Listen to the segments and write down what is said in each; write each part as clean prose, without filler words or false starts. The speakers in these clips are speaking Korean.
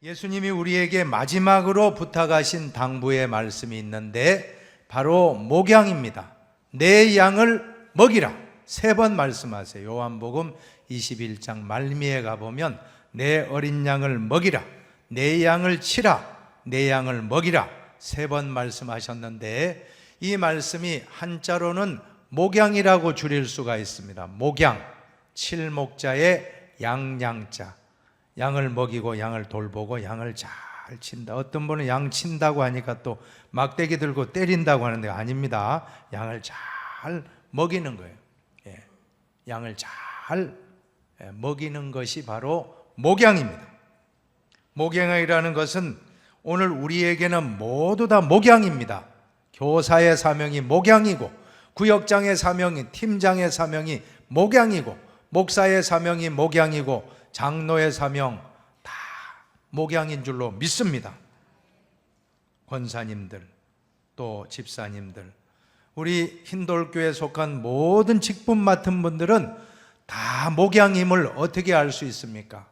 예수님이 우리에게 마지막으로 부탁하신 당부의 말씀이 있는데 바로 목양입니다. 내 양을 먹이라 3번 말씀하세요. 요한복음 21장 말미에 가보면 내 어린 양을 먹이라, 내 양을 치라, 내 양을 먹이라 3번 말씀하셨는데 이 말씀이 한자로는 목양이라고 줄일 수가 있습니다. 목양, 칠목자의 양양자, 양을 먹이고 양을 돌보고 양을 잘 친다. 어떤 분은 양 친다고 하니까 또 막대기 들고 때린다고 하는데 아닙니다. 양을 잘 먹이는 거예요. 양을 잘 먹이는 것이 바로 목양입니다. 목양이라는 것은 오늘 우리에게는 모두 다 목양입니다. 교사의 사명이 목양이고, 구역장의 사명이, 팀장의 사명이 목양이고, 목사의 사명이 목양이고, 장로의 사명 다 목양인 줄로 믿습니다. 권사님들, 또 집사님들, 우리 흰돌교에 속한 모든 직분 맡은 분들은 다 목양임을 어떻게 알 수 있습니까?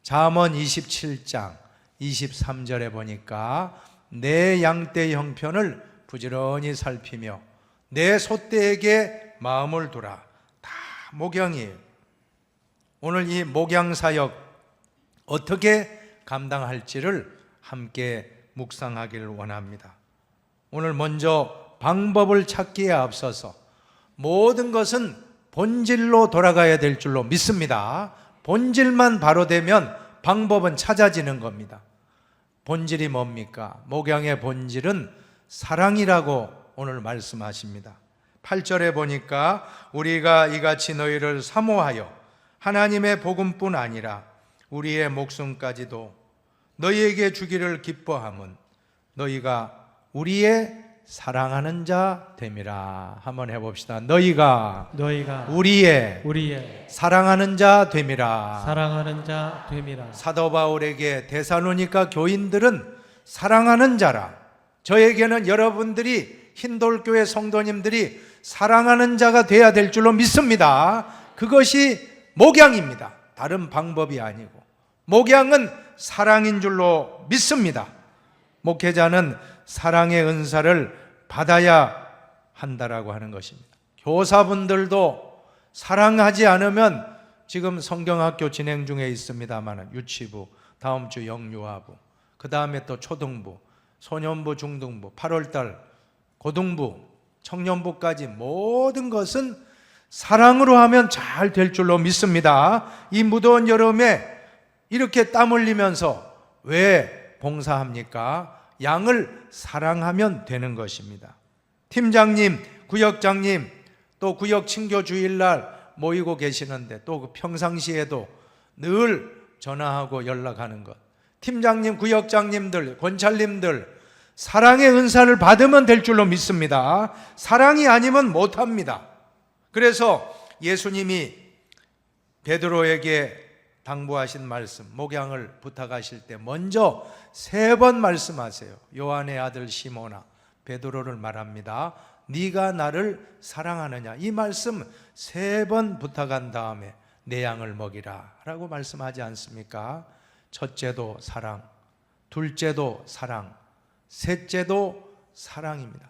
잠언 27장 23절에 보니까 내 양떼 형편을 부지런히 살피며 내 소떼에게 마음을 두라. 다 목양이에요. 오늘 이 목양 사역 어떻게 감당할지를 함께 묵상하기를 원합니다. 오늘 먼저 방법을 찾기에 앞서서 모든 것은 본질로 돌아가야 될 줄로 믿습니다. 본질만 바로 되면 방법은 찾아지는 겁니다. 본질이 뭡니까? 목양의 본질은 사랑이라고 오늘 말씀하십니다. 8절에 보니까 우리가 이같이 너희를 사모하여 하나님의 복음뿐 아니라 우리의 목숨까지도 너희에게 주기를 기뻐함은 너희가 우리의 사랑하는 자 됨이라. 한번 해봅시다. 너희가 우리의 사랑하는 자 됨이라. 사도 바울에게 데살로니가 교인들은 사랑하는 자라. 저에게는 여러분들이 흰돌교회 성도님들이 사랑하는 자가 돼야 될 줄로 믿습니다. 그것이 목양입니다. 다른 방법이 아니고 목양은 사랑인 줄로 믿습니다. 목회자는 사랑의 은사를 받아야 한다라고 하는 것입니다. 교사분들도 사랑하지 않으면 지금 성경학교 진행 중에 있습니다만 유치부, 다음 주 영유아부, 그 다음에 또 초등부, 소년부, 중등부, 8월달 고등부, 청년부까지 모든 것은 사랑으로 하면 잘 될 줄로 믿습니다. 이 무더운 여름에 이렇게 땀 흘리면서 왜 봉사합니까? 양을 사랑하면 되는 것입니다. 팀장님, 구역장님, 또 구역 친교 주일날 모이고 계시는데 또 평상시에도 늘 전화하고 연락하는 것. 팀장님, 구역장님들, 권찰님들 사랑의 은사를 받으면 될 줄로 믿습니다. 사랑이 아니면 못합니다. 그래서 예수님이 베드로에게 당부하신 말씀, 목양을 부탁하실 때 먼저 3번 말씀하세요. 요한의 아들 시몬아, 베드로를 말합니다. 네가 나를 사랑하느냐. 이 말씀 3번 부탁한 다음에 내 양을 먹이라 라고 말씀하지 않습니까? 첫째도 사랑, 둘째도 사랑, 셋째도 사랑입니다.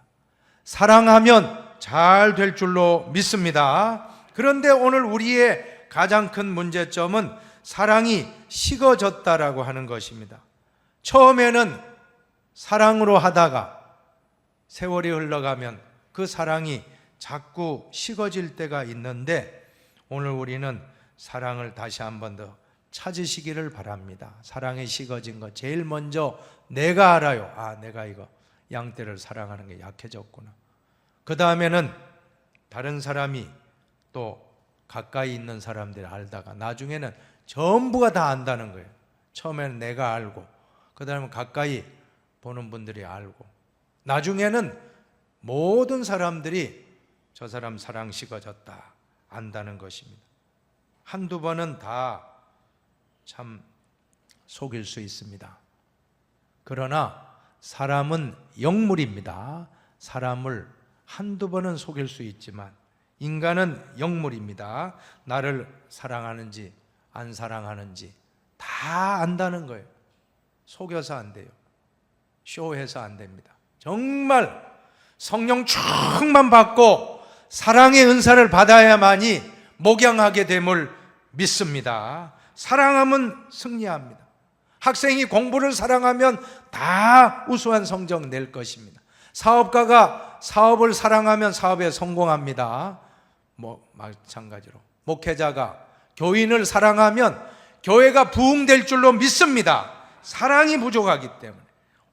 사랑하면 잘 될 줄로 믿습니다. 그런데 오늘 우리의 가장 큰 문제점은 사랑이 식어졌다라고 하는 것입니다. 처음에는 사랑으로 하다가 세월이 흘러가면 그 사랑이 자꾸 식어질 때가 있는데 오늘 우리는 사랑을 다시 한 번 더 찾으시기를 바랍니다. 사랑이 식어진 것 제일 먼저 내가 알아요. 아, 내가 이거 양떼를 사랑하는 게 약해졌구나. 그 다음에는 다른 사람이 또 가까이 있는 사람들이 알다가 나중에는 전부가 다 안다는 거예요. 처음에는 내가 알고 그 다음에 가까이 보는 분들이 알고 나중에는 모든 사람들이 저 사람 사랑 식어졌다 안다는 것입니다. 한두 번은 다 참 속일 수 있습니다. 그러나 사람은 영물입니다. 사람을 한두 번은 속일 수 있지만 인간은 영물입니다. 나를 사랑하는지 안 사랑하는지 다 안다는 거예요. 속여서 안 돼요. 쇼해서 안 됩니다. 정말 성령 충만 받고 사랑의 은사를 받아야만이 목양하게 됨을 믿습니다. 사랑하면 승리합니다. 학생이 공부를 사랑하면 다 우수한 성적 낼 것입니다. 사업가가 사업을 사랑하면 사업에 성공합니다. 마찬가지로 목회자가 교인을 사랑하면 교회가 부흥될 줄로 믿습니다. 사랑이 부족하기 때문에.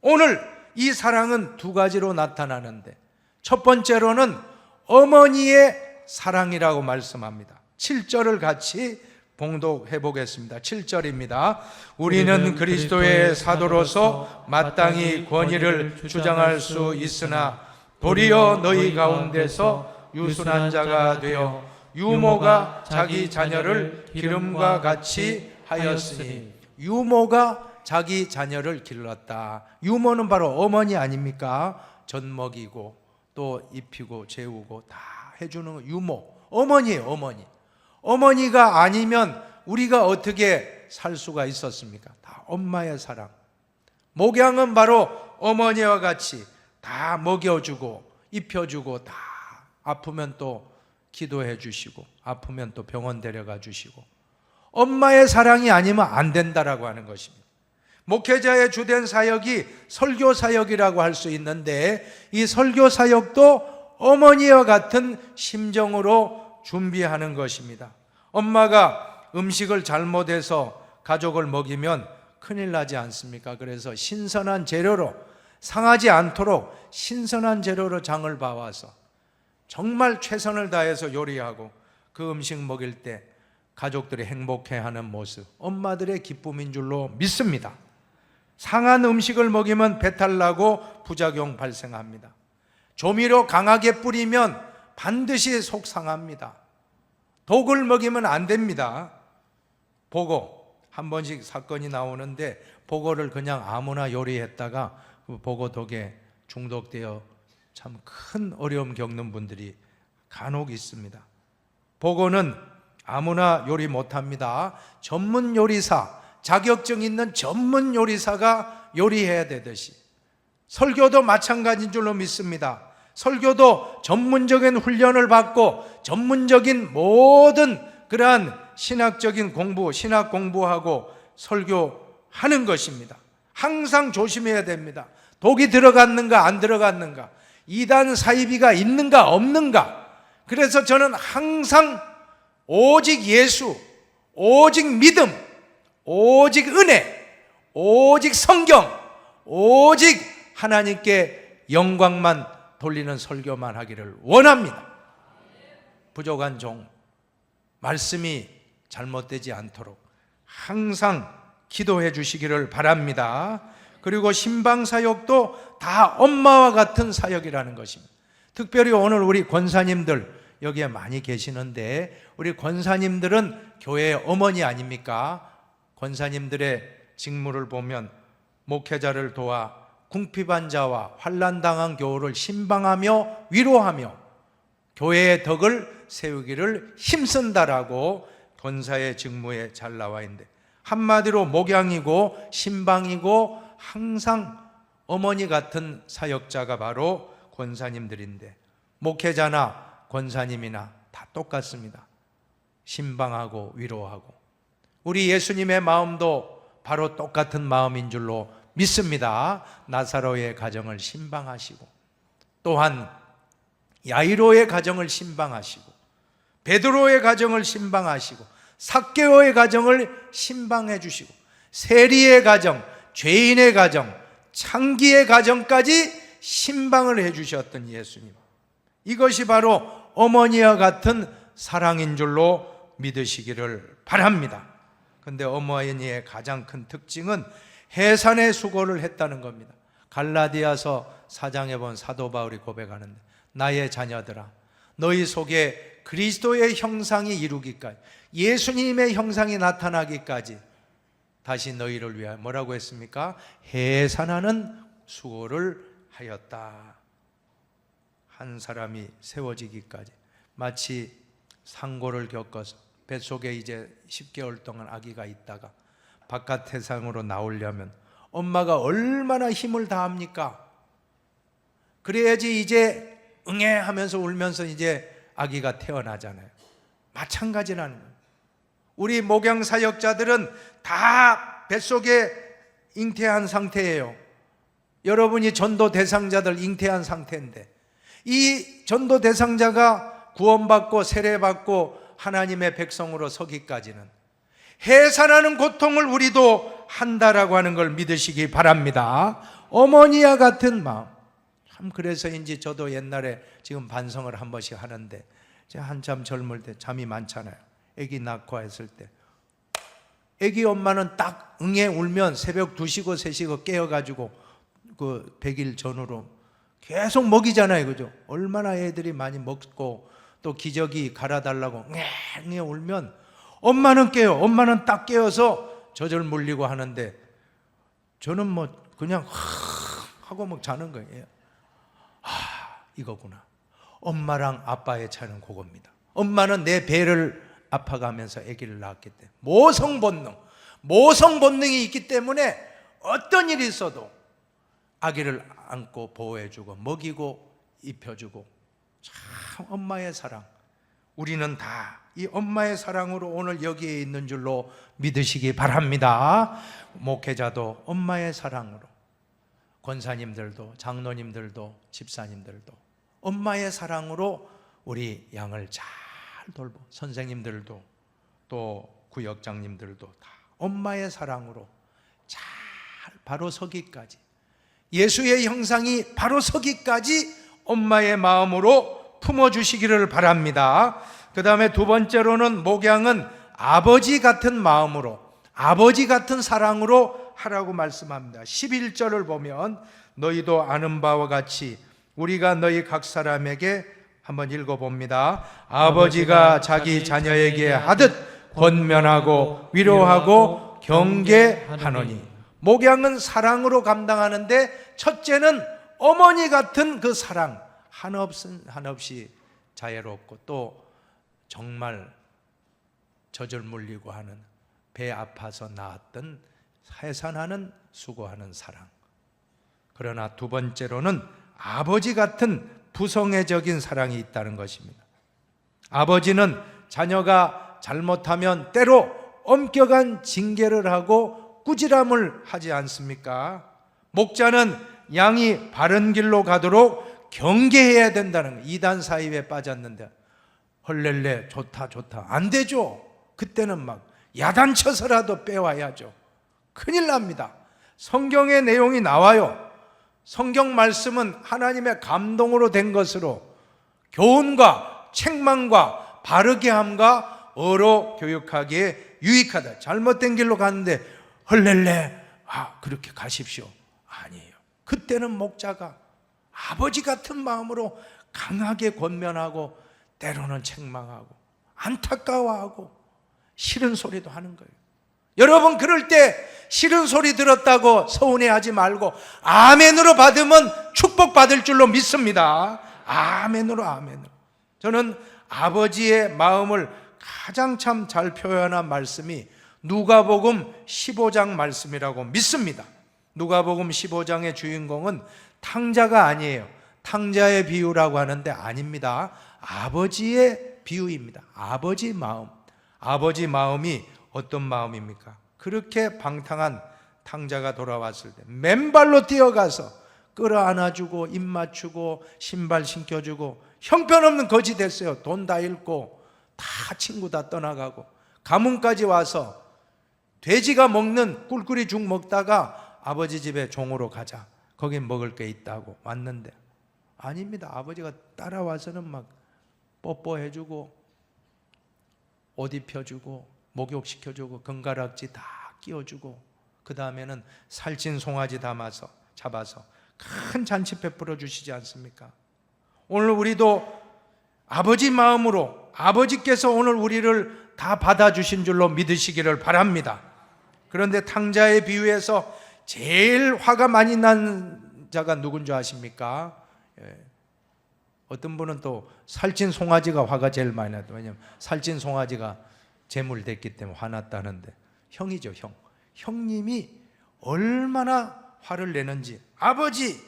오늘 이 사랑은 두 가지로 나타나는데, 첫 번째로는 어머니의 사랑이라고 말씀합니다. 7절을 같이 봉독해 보겠습니다. 7절입니다. 우리는 그리스도의 사도로서 마땅히 권위를 주장할 수 있으나 도리어 너희 가운데서 유순한 자가 되어 유모가 자기 자녀를 기름과 같이 하였으니. 유모가 자기 자녀를 길렀다. 유모는 바로 어머니 아닙니까? 젖 먹이고 또 입히고 재우고 다 해주는 유모, 어머니예요. 어머니. 어머니가 아니면 우리가 어떻게 살 수가 있었습니까? 다 엄마의 사랑. 목양은 바로 어머니와 같이 다 먹여주고 입혀주고, 다 아프면 또 기도해 주시고, 아프면 또 병원 데려가 주시고, 엄마의 사랑이 아니면 안 된다라고 하는 것입니다. 목회자의 주된 사역이 설교 사역이라고 할 수 있는데, 이 설교 사역도 어머니와 같은 심정으로 준비하는 것입니다. 엄마가 음식을 잘못해서 가족을 먹이면 큰일 나지 않습니까? 그래서 신선한 재료로, 상하지 않도록 신선한 재료로 장을 봐와서 정말 최선을 다해서 요리하고 그 음식 먹일 때 가족들이 행복해하는 모습, 엄마들의 기쁨인 줄로 믿습니다. 상한 음식을 먹이면 배탈 나고 부작용 발생합니다. 조미료 강하게 뿌리면 반드시 속 상합니다. 독을 먹이면 안 됩니다. 보고 한 번씩 사건이 나오는데, 보고를 그냥 아무나 요리했다가 그 보고 독에 중독되어 참 큰 어려움 겪는 분들이 간혹 있습니다. 보고는 아무나 요리 못합니다. 전문 요리사, 자격증 있는 전문 요리사가 요리해야 되듯이 설교도 마찬가지인 줄로 믿습니다. 설교도 전문적인 훈련을 받고 전문적인 모든 그러한 신학적인 공부, 신학 공부하고 설교하는 것입니다. 항상 조심해야 됩니다. 독이 들어갔는가 안 들어갔는가, 이단 사이비가 있는가 없는가. 그래서 저는 항상 오직 예수, 오직 믿음, 오직 은혜, 오직 성경, 오직 하나님께 영광만 돌리는 설교만 하기를 원합니다. 부족한 종, 말씀이 잘못되지 않도록 항상 기도해 주시기를 바랍니다. 그리고 신방사역도 다 엄마와 같은 사역이라는 것입니다. 특별히 오늘 우리 권사님들 여기에 많이 계시는데, 우리 권사님들은 교회의 어머니 아닙니까? 권사님들의 직무를 보면 목회자를 도와 궁핍한 자와 환난당한 교우를 신방하며 위로하며 교회의 덕을 세우기를 힘쓴다라고 권사의 직무에 잘 나와 있는데, 한마디로 목양이고 신방이고 항상 어머니 같은 사역자가 바로 권사님들인데, 목회자나 권사님이나 다 똑같습니다. 신방하고 위로하고. 우리 예수님의 마음도 바로 똑같은 마음인 줄로 믿습니다. 나사로의 가정을 신방하시고, 또한 야이로의 가정을 신방하시고, 베드로의 가정을 신방하시고, 삭개오의 가정을 신방해 주시고, 세리의 가정, 죄인의 가정, 창기의 가정까지 신방을 해 주셨던 예수님, 이것이 바로 어머니와 같은 사랑인 줄로 믿으시기를 바랍니다. 그런데 어머니의 가장 큰 특징은 해산의 수고를 했다는 겁니다. 갈라디아서 4장에 본 사도 바울이 고백하는데, 나의 자녀들아, 너희 속에 그리스도의 형상이 이루기까지, 예수님의 형상이 나타나기까지 다시 너희를 위하여 뭐라고 했습니까? 해산하는 수고를 하였다. 한 사람이 세워지기까지. 마치 상고를 겪어서 뱃속에 이제 10개월 동안 아기가 있다가 바깥 세상으로 나오려면 엄마가 얼마나 힘을 다합니까? 그래야지 이제 응애 하면서 울면서 이제 아기가 태어나잖아요. 마찬가지라는 거예요. 우리 목양 사역자들은 다 뱃속에 잉태한 상태예요. 여러분이 전도 대상자들 잉태한 상태인데, 이 전도 대상자가 구원받고 세례받고 하나님의 백성으로 서기까지는 해산하는 고통을 우리도 한다라고 하는 걸 믿으시기 바랍니다. 어머니와 같은 마음. 참 그래서인지 저도 옛날에 지금 반성을 한 번씩 하는데, 제가 한참 젊을 때 잠이 많잖아요. 아기 낳고 했을 때 아기 엄마는 딱 응애 울면 새벽 2시고 3시고 깨어가지고 그 100일 전후로 계속 먹이잖아요. 그죠? 얼마나 애들이 많이 먹고 또 기저귀 갈아달라고 응애 울면 엄마는 깨요. 엄마는 딱 깨어서 젖을 물리고 하는데, 저는 뭐 그냥 하고 막 자는 거예요. 이거구나. 엄마랑 아빠의 차이는 그겁니다. 엄마는 내 배를 아파가면서 아기를 낳았기 때문에 모성 본능이 있기 때문에 어떤 일이 있어도 아기를 안고 보호해주고 먹이고 입혀주고, 참 엄마의 사랑. 우리는 다 이 엄마의 사랑으로 오늘 여기에 있는 줄로 믿으시기 바랍니다. 목회자도 엄마의 사랑으로, 권사님들도 장로님들도 집사님들도 엄마의 사랑으로 우리 양을 잘 돌보, 선생님들도 또 구역장님들도 다 엄마의 사랑으로 잘 바로 서기까지, 예수의 형상이 바로 서기까지 엄마의 마음으로 품어주시기를 바랍니다. 그 다음에 두 번째로는 목양은 아버지 같은 마음으로, 아버지 같은 사랑으로 하라고 말씀합니다. 11절을 보면 너희도 아는 바와 같이 우리가 너희 각 사람에게 한번 읽어봅니다. 아버지가 자기 자녀에게 하듯 권면하고 위로하고 경계하노니. 목양은 사랑으로 감당하는데, 첫째는 어머니 같은 그 사랑, 한없이 자애롭고 또 정말 젖을 물리고 하는, 배 아파서 낳았던 해산하는 수고하는 사랑. 그러나 두 번째로는 아버지 같은 부성애적인 사랑이 있다는 것입니다. 아버지는 자녀가 잘못하면 때로 엄격한 징계를 하고 꾸지람을 하지 않습니까? 목자는 양이 바른 길로 가도록 경계해야 된다는 거예요. 이단 사입에 빠졌는데 헐렐레 좋다 안 되죠. 그때는 막 야단쳐서라도 빼와야죠. 큰일 납니다. 성경의 내용이 나와요. 성경 말씀은 하나님의 감동으로 된 것으로 교훈과 책망과 바르게 함과 어로 교육하기에 유익하다. 잘못된 길로 가는데 헐렐레 그렇게 가십시오. 아니에요. 그때는 목자가 아버지 같은 마음으로 강하게 권면하고 때로는 책망하고 안타까워하고 싫은 소리도 하는 거예요. 여러분, 그럴 때 싫은 소리 들었다고 서운해하지 말고 아멘으로 받으면 축복받을 줄로 믿습니다. 아멘으로. 저는 아버지의 마음을 가장 참 잘 표현한 말씀이 누가복음 15장 말씀이라고 믿습니다. 누가복음 15장의 주인공은 탕자가 아니에요. 탕자의 비유라고 하는데 아닙니다. 아버지의 비유입니다. 아버지 마음. 아버지 마음이 어떤 마음입니까? 그렇게 방탕한 탕자가 돌아왔을 때 맨발로 뛰어가서 끌어안아주고 입 맞추고 신발 신겨주고, 형편없는 거지 됐어요. 돈 다 잃고 다 친구 다 떠나가고 가문까지 와서 돼지가 먹는 꿀꿀이 죽 먹다가 아버지 집에 종으로 가자, 거긴 먹을 게 있다고 왔는데 아닙니다. 아버지가 따라와서는 막 뽀뽀해주고 옷 입혀주고 목욕시켜주고 금가락지 다 끼워주고, 그 다음에는 살찐 송아지 잡아서 큰 잔치 베풀어 주시지 않습니까? 오늘 우리도 아버지 마음으로 아버지께서 오늘 우리를 다 받아주신 줄로 믿으시기를 바랍니다. 그런데 탕자의 비유에서 제일 화가 많이 난 자가 누군 줄 아십니까? 어떤 분은 또 살찐 송아지가 화가 제일 많이 났다. 왜냐하면 살찐 송아지가 재물됐기 때문에 화났다는데, 형이죠. 형님이 얼마나 화를 내는지, 아버지,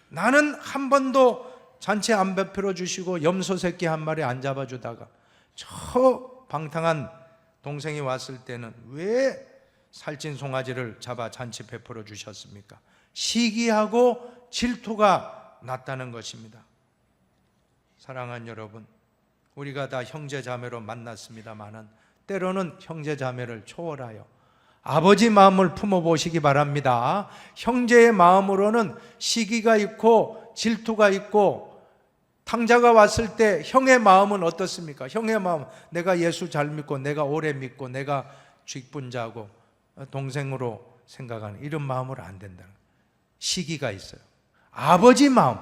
나는 한 번도 잔치 안 베풀어 주시고 염소 새끼 한 마리 안 잡아주다가 저 방탕한 동생이 왔을 때는 왜 살찐 송아지를 잡아 잔치 베풀어 주셨습니까? 시기하고 질투가 났다는 것입니다. 사랑하는 여러분, 우리가 다 형제 자매로 만났습니다마는 때로는 형제 자매를 초월하여 아버지 마음을 품어보시기 바랍니다. 형제의 마음으로는 시기가 있고 질투가 있고, 탕자가 왔을 때 형의 마음은 어떻습니까? 형의 마음, 내가 예수 잘 믿고 내가 오래 믿고 내가 직분자고 동생으로 생각하는 이런 마음으로 안 된다는 거예요. 시기가 있어요. 아버지 마음,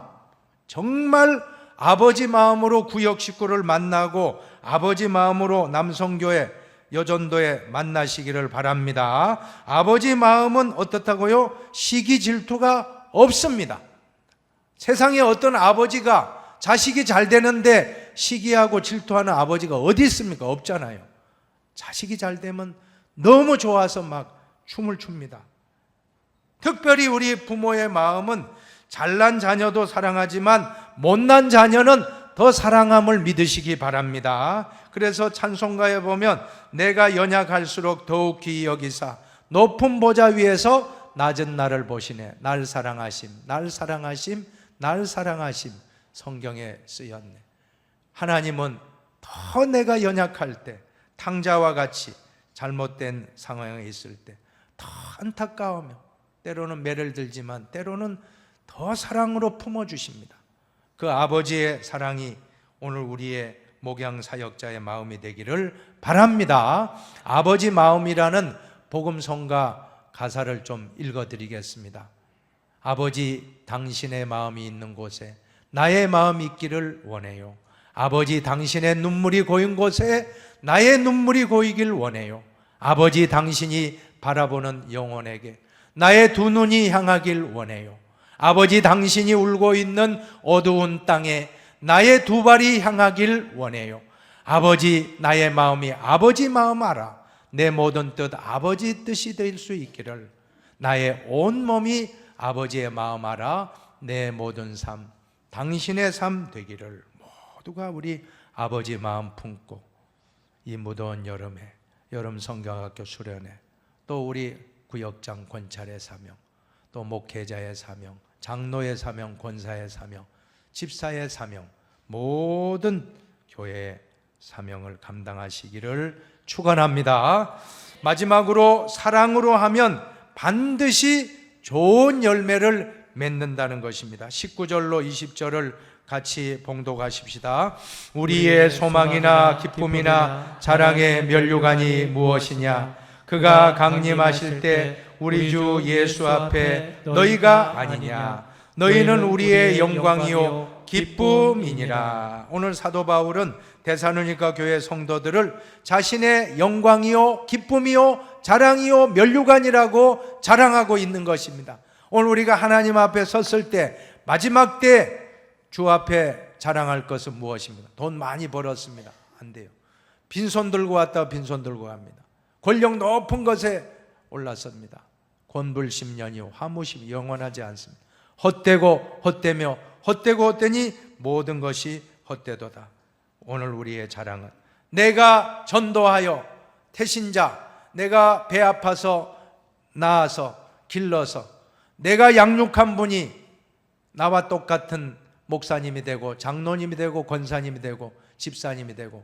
정말 아버지 마음으로 구역 식구를 만나고 아버지 마음으로 남성교회, 여전도에 만나시기를 바랍니다. 아버지 마음은 어떻다고요? 시기 질투가 없습니다. 세상에 어떤 아버지가 자식이 잘 되는데 시기하고 질투하는 아버지가 어디 있습니까? 없잖아요. 자식이 잘 되면 너무 좋아서 막 춤을 춥니다. 특별히 우리 부모의 마음은 잘난 자녀도 사랑하지만 못난 자녀는 더 사랑함을 믿으시기 바랍니다. 그래서 찬송가에 보면 내가 연약할수록 더욱 귀히 여기사 높은 보좌 위에서 낮은 나를 보시네. 날 사랑하심, 날 사랑하심, 날 사랑하심. 성경에 쓰였네. 하나님은 더 내가 연약할 때, 탕자와 같이 잘못된 상황에 있을 때 더 안타까우며 때로는 매를 들지만 때로는 더 사랑으로 품어주십니다. 그 아버지의 사랑이 오늘 우리의 목양 사역자의 마음이 되기를 바랍니다. 아버지 마음이라는 복음성가 가사를 좀 읽어드리겠습니다. 아버지, 당신의 마음이 있는 곳에 나의 마음이 있기를 원해요. 아버지, 당신의 눈물이 고인 곳에 나의 눈물이 고이길 원해요. 아버지, 당신이 바라보는 영혼에게 나의 두 눈이 향하길 원해요. 아버지, 당신이 울고 있는 어두운 땅에 나의 두 발이 향하길 원해요. 아버지, 나의 마음이 아버지 마음 알아. 내 모든 뜻 아버지 뜻이 될 수 있기를. 나의 온 몸이 아버지의 마음 알아. 내 모든 삶 당신의 삶 되기를. 모두가 우리 아버지 마음 품고 이 무더운 여름에 여름 성경학교 수련회, 또 우리 구역장 권찰의 사명, 또 목회자의 사명, 장로의 사명, 권사의 사명, 집사의 사명, 모든 교회의 사명을 감당하시기를 축원합니다. 마지막으로 사랑으로 하면 반드시 좋은 열매를 맺는다는 것입니다. 19절로 20절을 같이 봉독하십시다. 우리의 소망이나 기쁨이나 자랑의 면류관이 무엇이냐? 그가 강림하실 때 우리 주 예수 앞에 너희가 아니냐? 너희는 우리의 영광이요 기쁨이니라. 오늘 사도 바울은 데살로니가 교회 성도들을 자신의 영광이요 기쁨이요 자랑이요 면류관이라고 자랑하고 있는 것입니다. 오늘 우리가 하나님 앞에 섰을 때, 마지막 때 주 앞에 자랑할 것은 무엇입니까? 돈 많이 벌었습니다. 안 돼요. 빈손 들고 왔다가 빈손 들고 갑니다. 권력 높은 것에 올랐습니다. 권불십년이요 화무십이 영원하지 않습니다. 헛되고 헛되며 헛되고 헛되니 모든 것이 헛되도다. 오늘 우리의 자랑은 내가 전도하여 태신자, 내가 배 아파서 나아서 길러서 내가 양육한 분이 나와 똑같은 목사님이 되고 장로님이 되고 권사님이 되고 집사님이 되고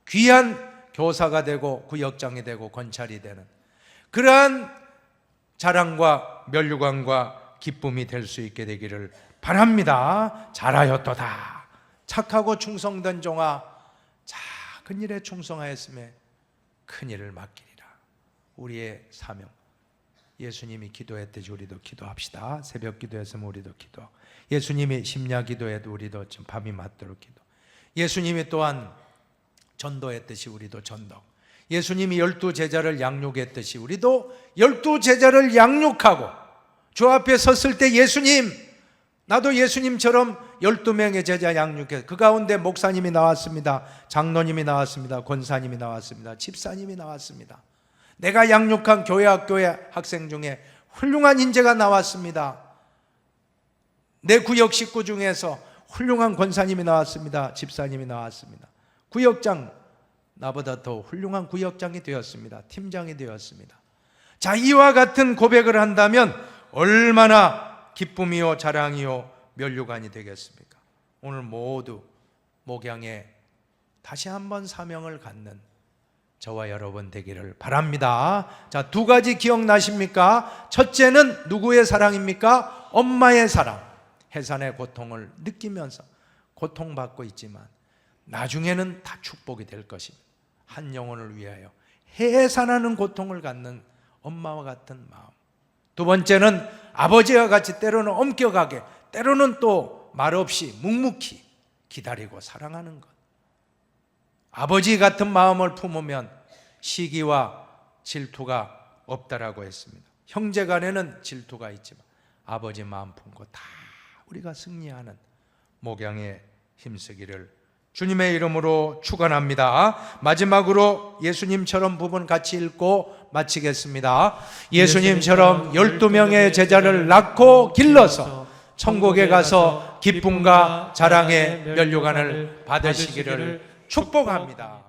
귀한 교사가 되고 구역장이 되고 권찰이 되는 그러한 자랑과 면류관과 기쁨이 될 수 있게 되기를 바랍니다. 잘하였도다. 착하고 충성된 종아, 작은 일에 충성하였음에 큰 일을 맡기리라. 우리의 사명, 예수님이 기도했듯이 우리도 기도합시다. 새벽 기도했으면 우리도 기도하고, 예수님이 심야 기도해도 우리도 좀 밤이 맞도록 기도, 예수님이 또한 전도했듯이 우리도 전도, 예수님이 12제자를 양육했듯이 우리도 12제자를 양육하고 주 앞에 섰을 때 예수님, 나도 예수님처럼 12명의 제자 양육해, 그 가운데 목사님이 나왔습니다. 장로님이 나왔습니다. 권사님이 나왔습니다. 집사님이 나왔습니다. 내가 양육한 교회학교의 학생 중에 훌륭한 인재가 나왔습니다. 내 구역 식구 중에서 훌륭한 권사님이 나왔습니다. 집사님이 나왔습니다. 구역장, 나보다 더 훌륭한 구역장이 되었습니다. 팀장이 되었습니다. 자, 이와 같은 고백을 한다면 얼마나 기쁨이요 자랑이요 면류관이 되겠습니까? 오늘 모두 목양에 다시 한번 사명을 갖는 저와 여러분 되기를 바랍니다. 자, 두 가지 기억나십니까? 첫째는 누구의 사랑입니까? 엄마의 사랑. 해산의 고통을 느끼면서 고통받고 있지만 나중에는 다 축복이 될 것입니다. 한 영혼을 위하여 해산하는 고통을 갖는 엄마와 같은 마음. 두 번째는 아버지와 같이 때로는 엄격하게, 때로는 또 말없이 묵묵히 기다리고 사랑하는 것. 아버지 같은 마음을 품으면 시기와 질투가 없다라고 했습니다. 형제 간에는 질투가 있지만 아버지 마음 품고 다 우리가 승리하는 목양에 힘쓰기를 주님의 이름으로 축원합니다. 마지막으로 예수님처럼 부분 같이 읽고 마치겠습니다. 예수님처럼 12명의 제자를 낳고 길러서 천국에 가서 기쁨과 자랑의 면류관을 받으시기를 축복합니다.